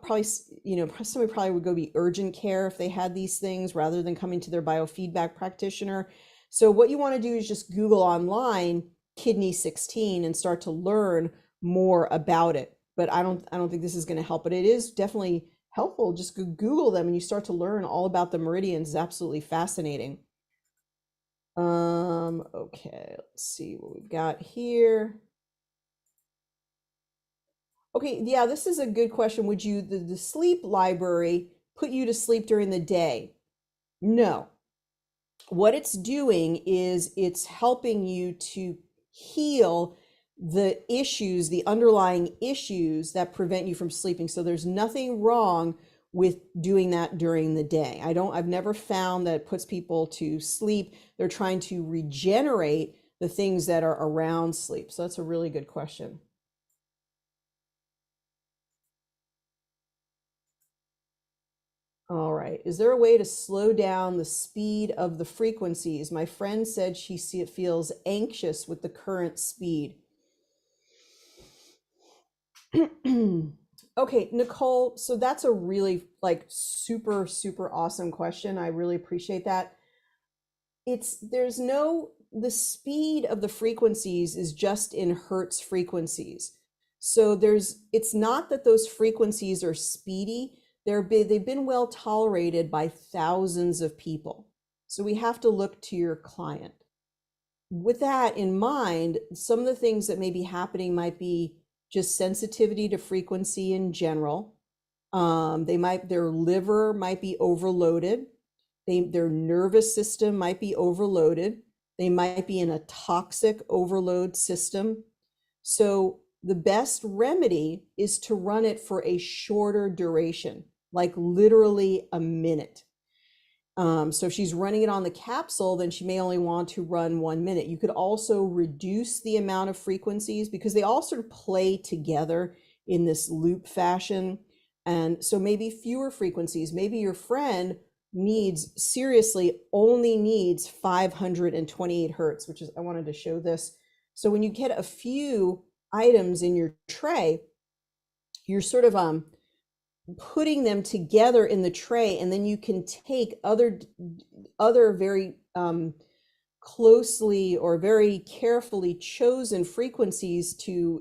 probably would go be urgent care if they had these things rather than coming to their biofeedback practitioner. So what you want to do is just Google online kidney 16 and start to learn more about it. But I don't think this is going to help, but it is definitely helpful. Just Google them and you start to learn all about the meridians. It's absolutely fascinating. Okay, let's see what we've got here. Okay, yeah, this is a good question. Would the sleep library put you to sleep during the day? No. What it's doing is it's helping you to heal the issues, the underlying issues that prevent you from sleeping. So there's nothing wrong with doing that during the day. I've never found that it puts people to sleep. They're trying to regenerate the things that are around sleep. So that's a really good question. All right. Is there a way to slow down the speed of the frequencies? My friend said she feels anxious with the current speed. Okay, Nicole, so that's a really super, super awesome question. I really appreciate that. The speed of the frequencies is just in hertz frequencies. So it's not that those frequencies are speedy. They've been well tolerated by thousands of people. So we have to look to your client. With that in mind, some of the things that may be happening might be just sensitivity to frequency in general. Their liver might be overloaded. Their nervous system might be overloaded. They might be in a toxic overload system. So the best remedy is to run it for a shorter duration, like literally a minute. So if she's running it on the capsule, then she may only want to run 1 minute. You could also reduce the amount of frequencies because they all sort of play together in this loop fashion. And so maybe fewer frequencies. Maybe your friend only needs 528 hertz, which is, I wanted to show this. So when you get a few items in your tray, you're sort of putting them together in the tray, and then you can take other very closely or very carefully chosen frequencies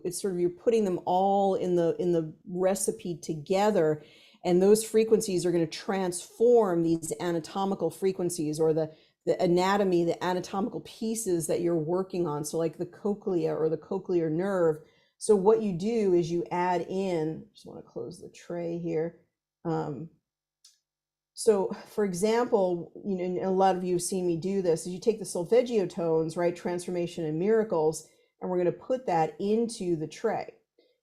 it's sort of, you're putting them all in the recipe together, and those frequencies are going to transform these anatomical frequencies or the anatomy, the anatomical pieces that you're working on. So like the cochlea or the cochlear nerve. So what you do is you add in, just want to close the tray here. So for example, and a lot of you have seen me do this, is you take the solfeggio tones, right? Transformation and Miracles, and we're going to put that into the tray.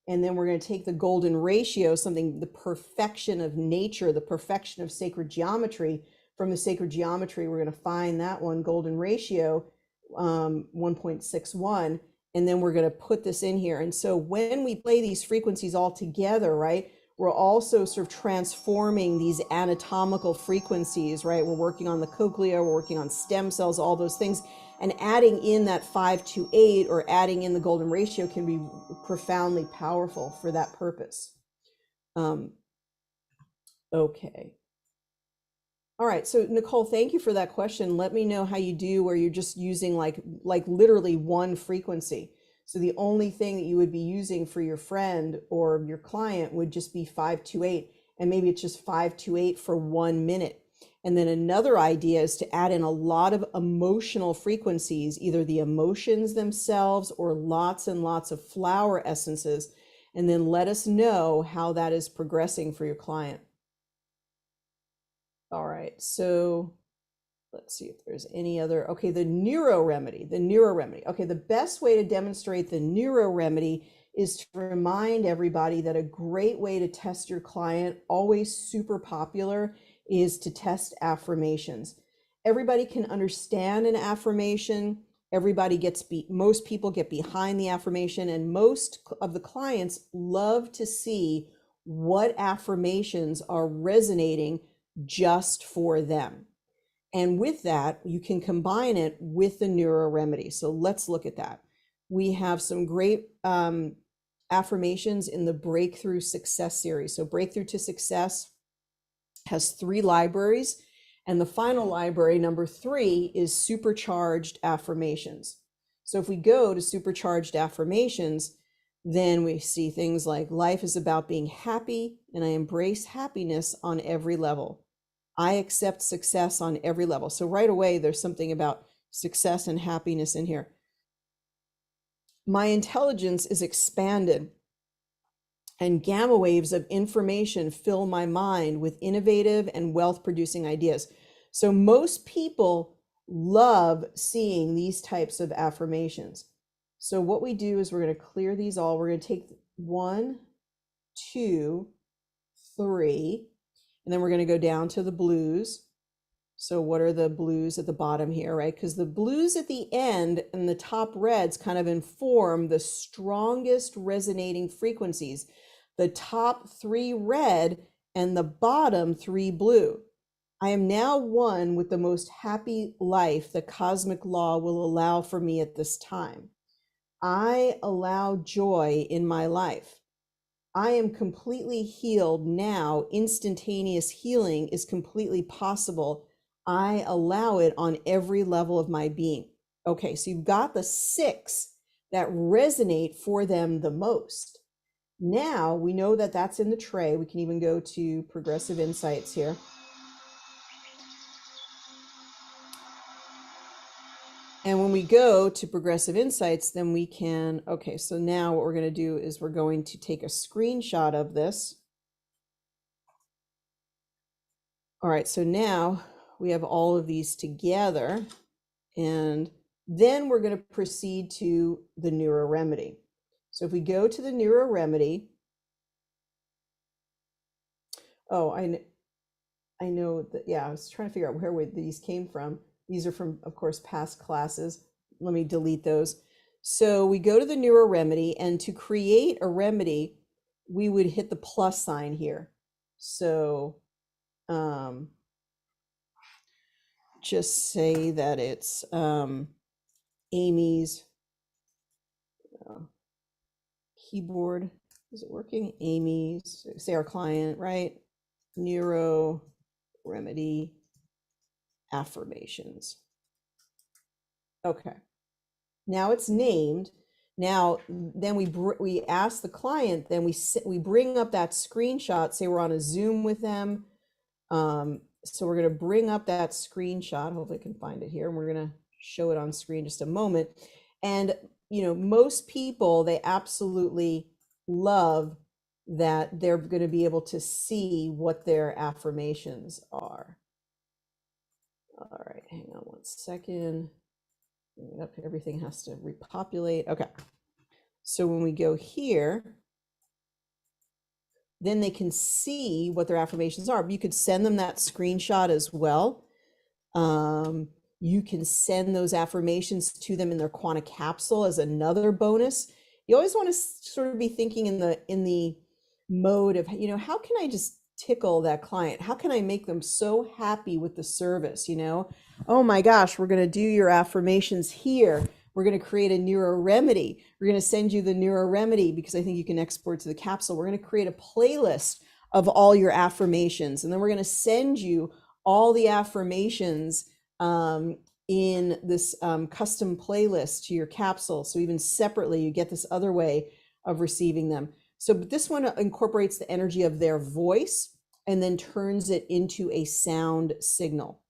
And then we're going to take the golden ratio, the perfection of nature, the perfection of sacred geometry. From the sacred geometry, we're going to find that one, golden ratio, 1.61. And then we're going to put this in here. And so when we play these frequencies all together, right, we're also sort of transforming these anatomical frequencies, right? We're working on the cochlea, we're working on stem cells, all those things. And adding in that 528 or adding in the golden ratio can be profoundly powerful for that purpose. Okay. All right, so Nicole, thank you for that question. Let me know how you do where you're just using like literally one frequency. So the only thing that you would be using for your friend or your client would just be 528, and maybe it's just 528 for 1 minute. And then another idea is to add in a lot of emotional frequencies, either the emotions themselves or lots and lots of flower essences, and then let us know how that is progressing for your client. All right, so let's see if there's any other. Okay, the neuro remedy. Okay, the best way to demonstrate the neuro remedy is to remind everybody that a great way to test your client, always super popular, is to test affirmations. Everybody can understand an affirmation. Most people get behind the affirmation, and most of the clients love to see what affirmations are resonating just for them. And with that, you can combine it with the neuro remedy. So let's look at that. We have some great affirmations in the Breakthrough Success series. So Breakthrough to Success has 3 libraries, and the final library, number 3, is Supercharged Affirmations. So if we go to Supercharged Affirmations, then we see things like, life is about being happy, and I embrace happiness on every level. I accept success on every level. So right away, there's something about success and happiness in here. My intelligence is expanded, and gamma waves of information fill my mind with innovative and wealth-producing ideas. So most people love seeing these types of affirmations. So what we do is we're going to clear these all. We're going to take 1, 2, 3, and then we're going to go down to the blues. So what are the blues at the bottom here, right? Because the blues at the end and the top reds kind of inform the strongest resonating frequencies. The top 3 red and the bottom 3 blue. I am now one with the most happy life the cosmic law will allow for me at this time. I allow joy in my life. I am completely healed now. Instantaneous healing is completely possible. I allow it on every level of my being. Okay, so you've got the 6 that resonate for them the most. Now we know that that's in the tray. We can even go to Progressive Insights here. And when we go to Progressive Insights, then we can, okay, so now what we're going to do is we're going to take a screenshot of this. All right, so now we have all of these together, and then we're going to proceed to the Neuro Remedy. So if we go to the Neuro Remedy, oh, I know that, yeah, I was trying to figure out where these came from. These are from, of course, past classes. Let me delete those. So we go to the Neuro Remedy, and to create a remedy, we would hit the plus sign here. So just say that it's Amy's keyboard. Is it working? Amy's, say our client, right? Neuro Remedy affirmations. Okay. Now it's named. Now, then we ask the client, then we bring up that screenshot, say we're on a Zoom with them. So we're going to bring up that screenshot. Hopefully I can find it here. And we're going to show it on screen just a moment. And, you know, most people, they absolutely love that they're going to be able to see what their affirmations are. All right, hang on one second. Everything has to repopulate. Okay. So when we go here, then they can see what their affirmations are. You could send them that screenshot as well. You can send those affirmations to them in their Quanta capsule as another bonus. You always want to sort of be thinking in the mode of, you know, how can I just tickle that client? How can I make them so happy with the service? You know, oh my gosh, we're going to do your affirmations here. We're going to create a Neuro Remedy. We're going to send you the Neuro Remedy because I think you can export to the capsule. We're going to create a playlist of all your affirmations. And then we're going to send you all the affirmations in this custom playlist to your capsule. So even separately, you get this other way of receiving them. So this one incorporates the energy of their voice and then turns it into a sound signal.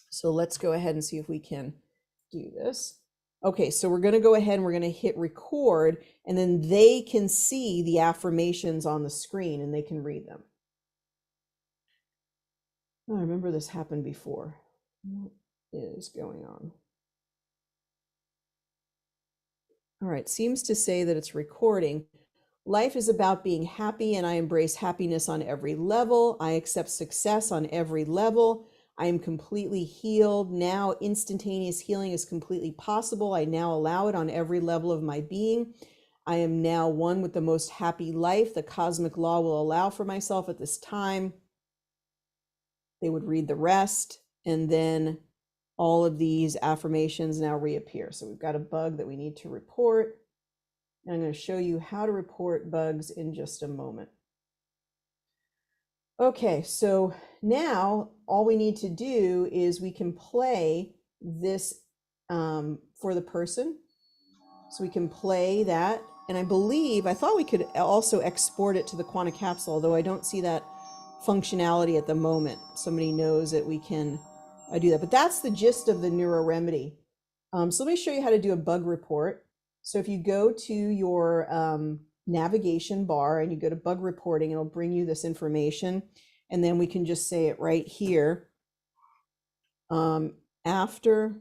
So let's go ahead and see if we can do this. Okay, so we're going to go ahead and we're going to hit record, and then they can see the affirmations on the screen and they can read them. Oh, I remember this happened before. What is going on? All right, seems to say that it's recording. Life is about being happy, and I embrace happiness on every level. I accept success on every level. I am completely healed. Now instantaneous healing is completely possible. I now allow it on every level of my being. I am now one with the most happy life the cosmic law will allow for myself at this time. They would read the rest, and then all of these affirmations now reappear. So we've got a bug that we need to report. And I'm going to show you how to report bugs in just a moment. Okay, so now all we need to do is we can play this for the person. So we can play that. And I thought we could also export it to the Quanta capsule, although I don't see that functionality at the moment. Somebody knows that we can do that. But that's the gist of the Neuro Remedy. So let me show you how to do a bug report. So if you go to your navigation bar and you go to bug reporting, it'll bring you this information. And then we can just say it right here. After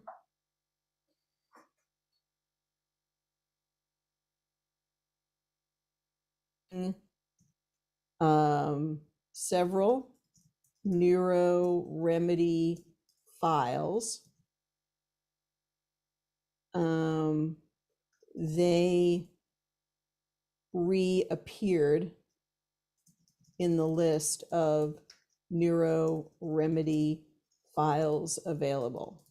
several Neuro Remedy files, they reappeared in the list of Neuro Remedy files available.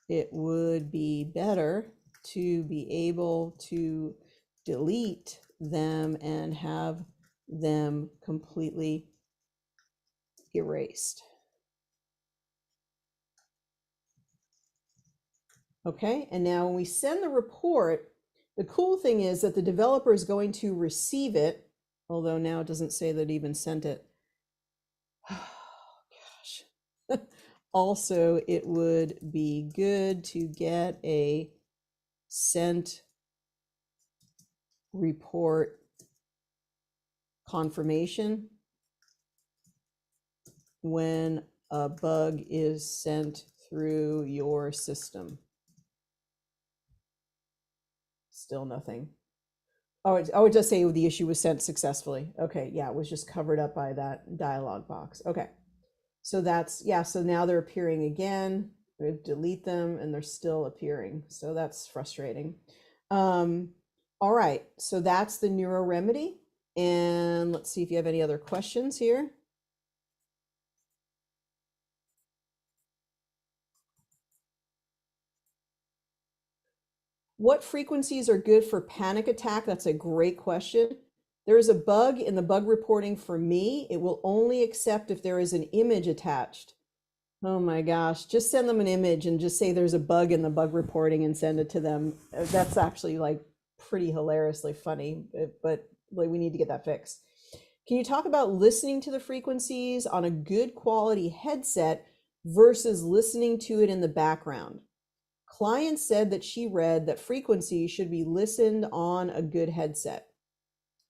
It would be better to be able to delete them and have them completely erased. Okay, and now when we send the report, The cool thing is that the developer is going to receive it, although now it doesn't say that it even sent it. Oh, gosh. Also, it would be good to get a sent report confirmation when a bug is sent through your system. Still nothing. Oh, it does say the issue was sent successfully. Okay, yeah, it was just covered up by that dialog box. Okay, so that's, yeah, so now they're appearing again. We delete them and they're still appearing. So that's frustrating. All right, so that's the neuro remedy. And let's see if you have any other questions here. What frequencies are good for panic attack? That's a great question. There is a bug in the bug reporting for me. It will only accept if there is an image attached. Oh my gosh, just send them an image and just say there's a bug in the bug reporting and send it to them. That's actually like pretty hilariously funny, but like we need to get that fixed. Can you talk about listening to the frequencies on a good quality headset versus listening to it in the background? Client said that she read that frequencies should be listened on a good headset.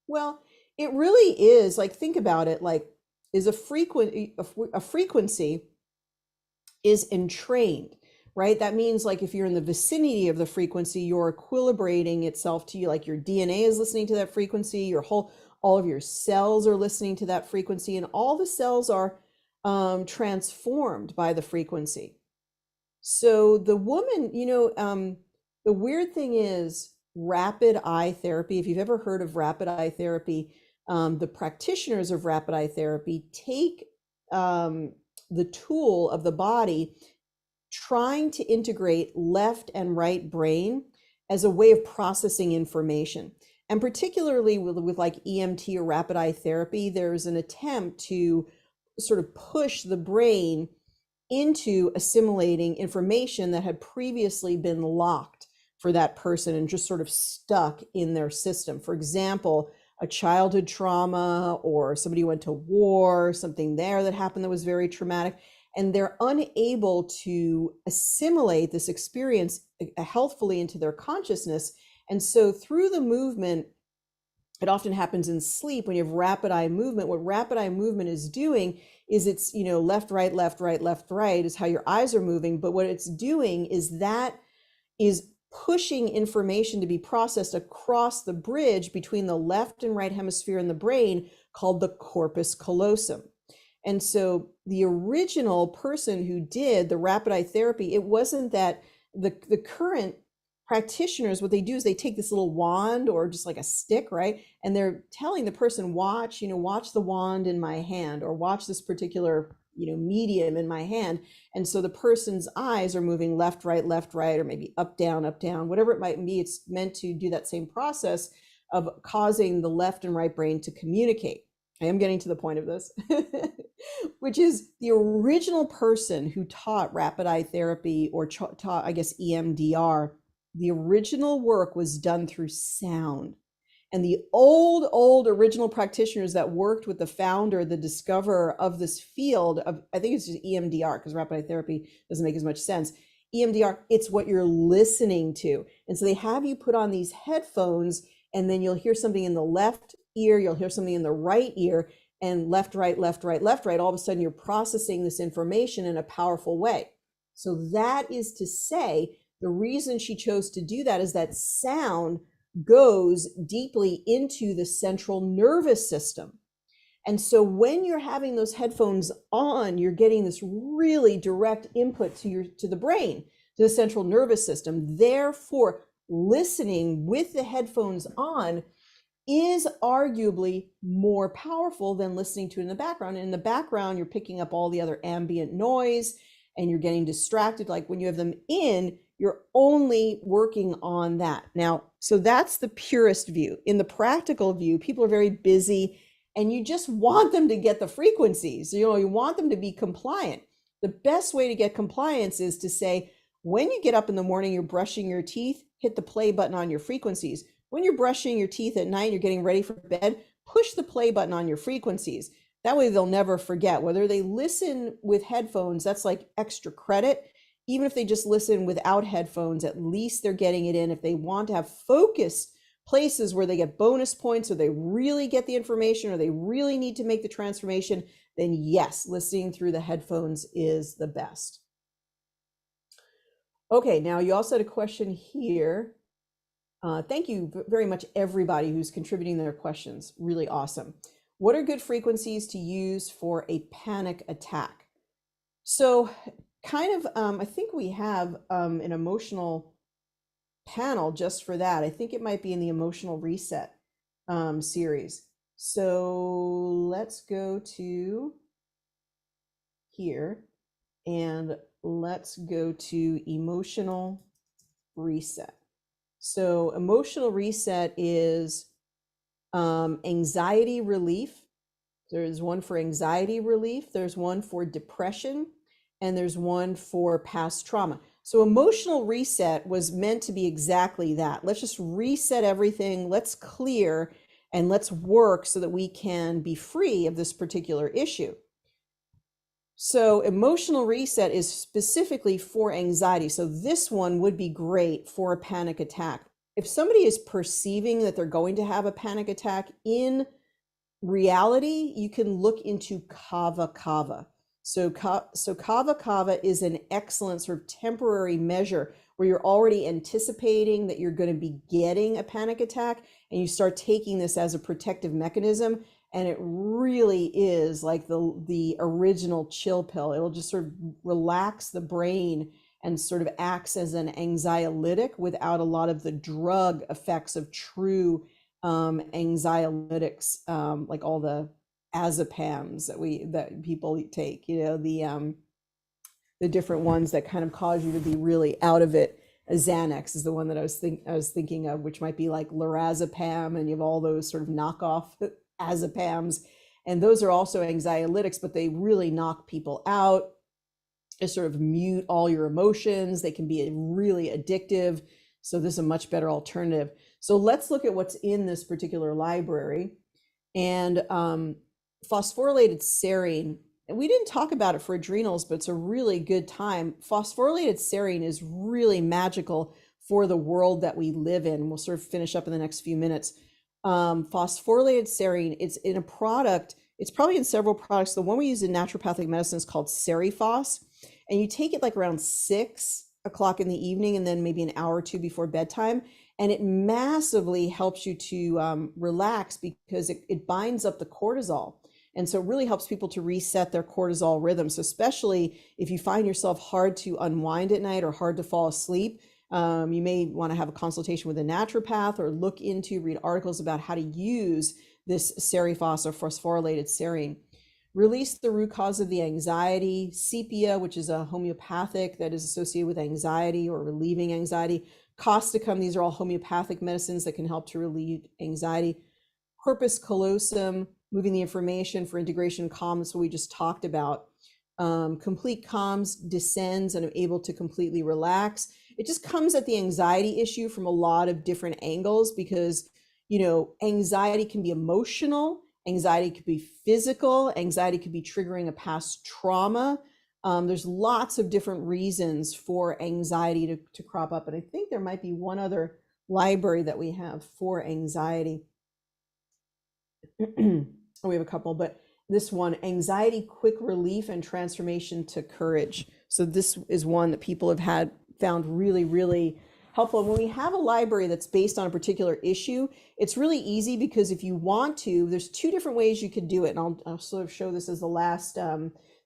Well, it really is, like, think about it, like, is a frequency is entrained, right? That means like if you're in the vicinity of the frequency, you're equilibrating itself to you, like your DNA is listening to that frequency, your whole, all of your cells are listening to that frequency, and all the cells are transformed by the frequency. So the woman, the weird thing is rapid eye therapy. If you've ever heard of rapid eye therapy, the practitioners of rapid eye therapy take the tool of the body trying to integrate left and right brain as a way of processing information. And particularly with like EMT or rapid eye therapy, there's an attempt to sort of push the brain into assimilating information that had previously been locked for that person and just sort of stuck in their system. For example, a childhood trauma or somebody who went to war, something there that happened that was very traumatic, and they're unable to assimilate this experience healthfully into their consciousness. And so through the movement, it often happens in sleep when you have rapid eye movement. What rapid eye movement is doing is it's, left, right, left, right, left, right is how your eyes are moving. But what it's doing is that is pushing information to be processed across the bridge between the left and right hemisphere in the brain called the corpus callosum. And so the original person who did the rapid eye therapy, it wasn't that the current practitioners, what they do is they take this little wand or just like a stick, right? And they're telling the person, watch the wand in my hand, or watch this particular, medium in my hand. And so the person's eyes are moving left, right, or maybe up, down, whatever it might be. It's meant to do that same process of causing the left and right brain to communicate. I am getting to the point of this, which is the original person who taught rapid eye therapy or taught, I guess, EMDR. The original work was done through sound. And the old original practitioners that worked with the founder, the discoverer of this field of, I think it's just EMDR, because rapid eye therapy doesn't make as much sense. EMDR, it's what you're listening to. And so they have you put on these headphones, and then you'll hear something in the left ear, you'll hear something in the right ear, and left, right. All of a sudden you're processing this information in a powerful way. So that is to say, the reason she chose to do that is that sound goes deeply into the central nervous system. And so when you're having those headphones on, you're getting this really direct input to the brain, to the central nervous system. Therefore, listening with the headphones on is arguably more powerful than listening to it in the background. And in the background, you're picking up all the other ambient noise and you're getting distracted. Like when you have them in, you're only working on that. Now, so that's the purest view. In the practical view, people are very busy and you just want them to get the frequencies. You want them to be compliant. The best way to get compliance is to say, When you get up in the morning, you're brushing your teeth, hit the play button on your frequencies. When you're brushing your teeth at night, you're getting ready for bed, push the play button on your frequencies. That way they'll never forget. Whether they listen with headphones, that's like extra credit. Even if they just listen without headphones, at least they're getting it in. If they want to have focused places where they get bonus points, or they really get the information, or they really need to make the transformation, then yes, listening through the headphones is the best. Okay, now you also had a question here. Thank you very much, everybody who's contributing their questions. Really awesome. What are good frequencies to use for a panic attack? So kind of, I think we have an emotional panel just for that. I think it might be in the emotional reset series. So let's go to here and let's go to emotional reset. So emotional reset is anxiety relief. There's one for anxiety relief, there's one for depression, and there's one for past trauma. So emotional reset was meant to be exactly that. Let's just reset everything, let's clear, and let's work so that we can be free of this particular issue. So emotional reset is specifically for anxiety. So this one would be great for a panic attack. If somebody is perceiving that they're going to have a panic attack, in reality, you can look into Kava Kava. So Kava Kava is an excellent sort of temporary measure where you're already anticipating that you're going to be getting a panic attack, and you start taking this as a protective mechanism. And it really is like the original chill pill. It'll just sort of relax the brain and sort of acts as an anxiolytic without a lot of the drug effects of true anxiolytics, like all the azepams that people take, you know, the different ones that kind of cause you to be really out of it. Xanax is the one that I was thinking of, which might be like lorazepam, and you have all those sort of knockoff azepams, and those are also anxiolytics, but they really knock people out. They sort of mute all your emotions. They can be really addictive. So this is a much better alternative. So let's look at what's in this particular library. And phosphorylated serine, and we didn't talk about it for adrenals, but it's a really good time. Phosphorylated serine is really magical for the world that we live in. We'll sort of finish up in the next few minutes. Phosphorylated serine, it's in a product, it's probably in several products. The one we use in naturopathic medicine is called Seriphos, and you take it like around 6 o'clock in the evening, and then maybe an hour or two before bedtime. And it massively helps you to relax, because it binds up the cortisol. And so it really helps people to reset their cortisol rhythm. So especially if you find yourself hard to unwind at night or hard to fall asleep, you may want to have a consultation with a naturopath, or read articles about how to use this Seriphos or phosphorylated serine. Release the root cause of the anxiety. Sepia, which is a homeopathic that is associated with anxiety or relieving anxiety. Causticum, these are all homeopathic medicines that can help to relieve anxiety. Corpus callosum, moving the information for integration and calm, that's what we just talked about. Complete calms, descends, and I'm able to completely relax. It just comes at the anxiety issue from a lot of different angles, because, you know, anxiety can be emotional, anxiety could be physical, anxiety could be triggering a past trauma. There's lots of different reasons for anxiety to crop up. And I think there might be one other library that we have for anxiety. We have a couple, but this one, anxiety, quick relief and transformation to courage. So this is one that people have found really, really helpful. And when we have a library that's based on a particular issue, it's really easy, because if you want to, there's 2 different ways you could do it. And I'll sort of show this as the last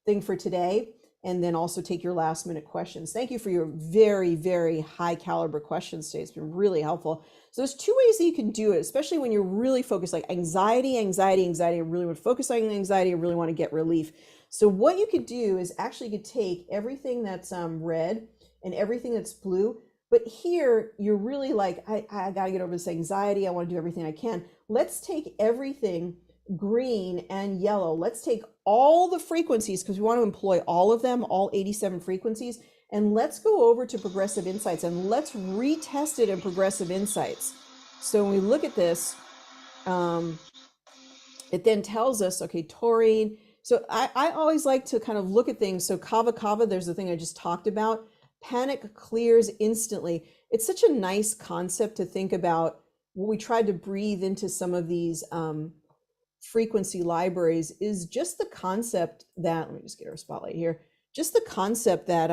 thing for today, and then also take your last minute questions. Thank you for your very, very high caliber questions today. It's been really helpful. So there's 2 ways that you can do it, especially when you're really focused, like anxiety. I really want to focus on anxiety. I really want to get relief. So what you could do is actually you could take everything that's red and everything that's blue. But here you're really like, I got to get over this anxiety. I want to do everything I can. Let's take everything green and yellow. Let's take all the frequencies, because we want to employ all of them, all 87 frequencies, And let's go over to Progressive Insights and let's retest it in Progressive Insights. So when we look at this, it then tells us, okay, taurine. So I always like to kind of look at things. So kava kava, there's the thing I just talked about. Panic clears instantly. It's such a nice concept to think about. What we tried to breathe into some of these frequency libraries is just the concept that, let me just get our spotlight here, just the concept that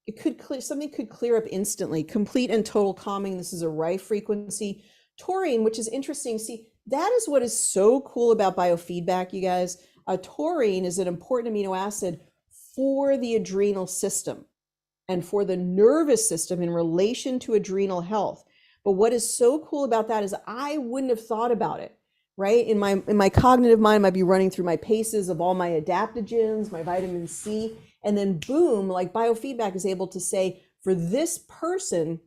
it could clear, something could clear up instantly. Complete and total calming. This is a rife frequency. Taurine, which is interesting. See, that is what is so cool about biofeedback, you guys. Taurine is an important amino acid for the adrenal system and for the nervous system in relation to adrenal health. But what is so cool about that is I wouldn't have thought about it, right? In my cognitive mind, I'd be running through my paces of all my adaptogens, my vitamin C, and then boom, like biofeedback is able to say, for this person,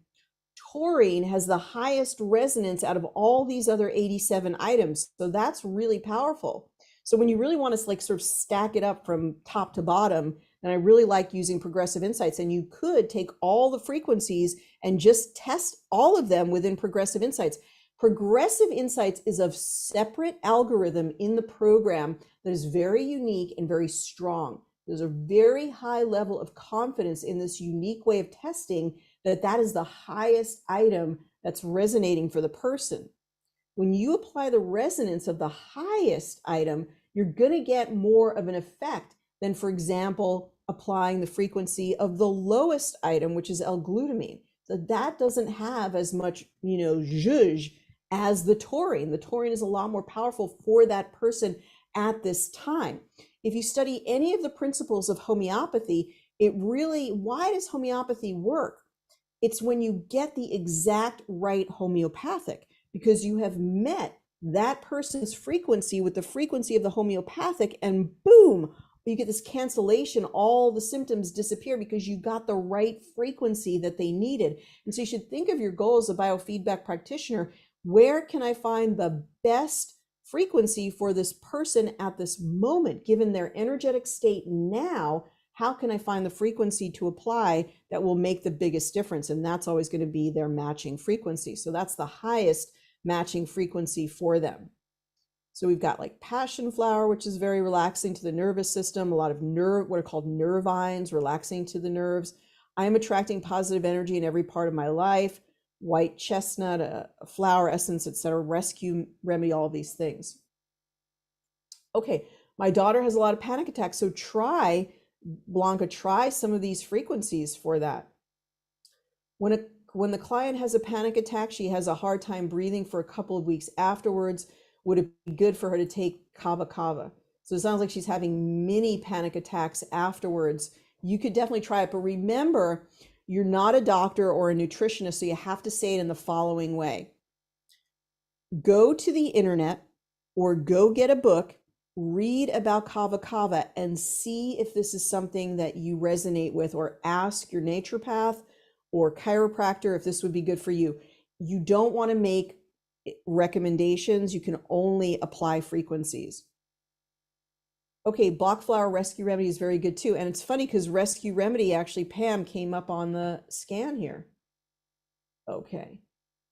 taurine has the highest resonance out of all these other 87 items. So that's really powerful. So when you really want to like sort of stack it up from top to bottom, and I really like using Progressive Insights, and you could take all the frequencies and just test all of them within Progressive Insights. Progressive Insights is a separate algorithm in the program that is very unique and very strong. There's a very high level of confidence in this unique way of testing that is the highest item that's resonating for the person. When you apply the resonance of the highest item, you're going to get more of an effect than, for example, applying the frequency of the lowest item, which is L-glutamine. So that doesn't have as much, zhuzh as the taurine. The taurine is a lot more powerful for that person at this time. If you study any of the principles of homeopathy, why does homeopathy work? It's when you get the exact right homeopathic, because you have met that person's frequency with the frequency of the homeopathic, and boom, you get this cancellation. All the symptoms disappear because you got the right frequency that they needed. And so you should think of your goal as a biofeedback practitioner. Where can I find the best frequency for this person at this moment, given their energetic state now? How can I find the frequency to apply that will make the biggest difference? And that's always going to be their matching frequency. So that's the highest matching frequency for them. So we've got like passion flower, which is very relaxing to the nervous system. A lot of what are called nervines, relaxing to the nerves. I am attracting positive energy in every part of my life. White chestnut, a flower essence, etc. Rescue remedy, all of these things. Okay, my daughter has a lot of panic attacks. So Blanca, try some of these frequencies for that. When the client has a panic attack, she has a hard time breathing for a couple of weeks afterwards. Would it be good for her to take kava kava? So it sounds like she's having mini panic attacks afterwards. You could definitely try it, but remember, you're not a doctor or a nutritionist, so you have to say it in the following way. Go to the internet or go get a book, read about kava kava, and see if this is something that you resonate with, or ask your naturopath or chiropractor if this would be good for you. You don't want to make recommendations. You can only apply frequencies. Okay, Bach flower rescue remedy is very good too. And it's funny because rescue remedy, actually, Pam came up on the scan here. Okay.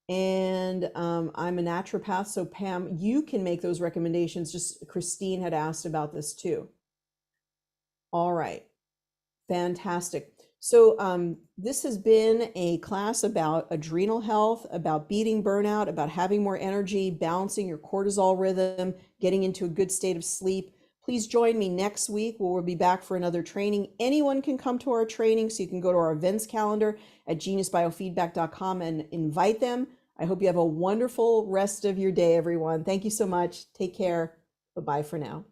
And I'm a naturopath, so Pam, you can make those recommendations. Just Christine had asked about this too. All right, fantastic. So this has been a class about adrenal health, about beating burnout, about having more energy, balancing your cortisol rhythm, getting into a good state of sleep. Please join me next week where we'll be back for another training. Anyone can come to our training, so you can go to our events calendar at geniusbiofeedback.com and invite them. I hope you have a wonderful rest of your day, everyone. Thank you so much. Take care. Bye-bye for now.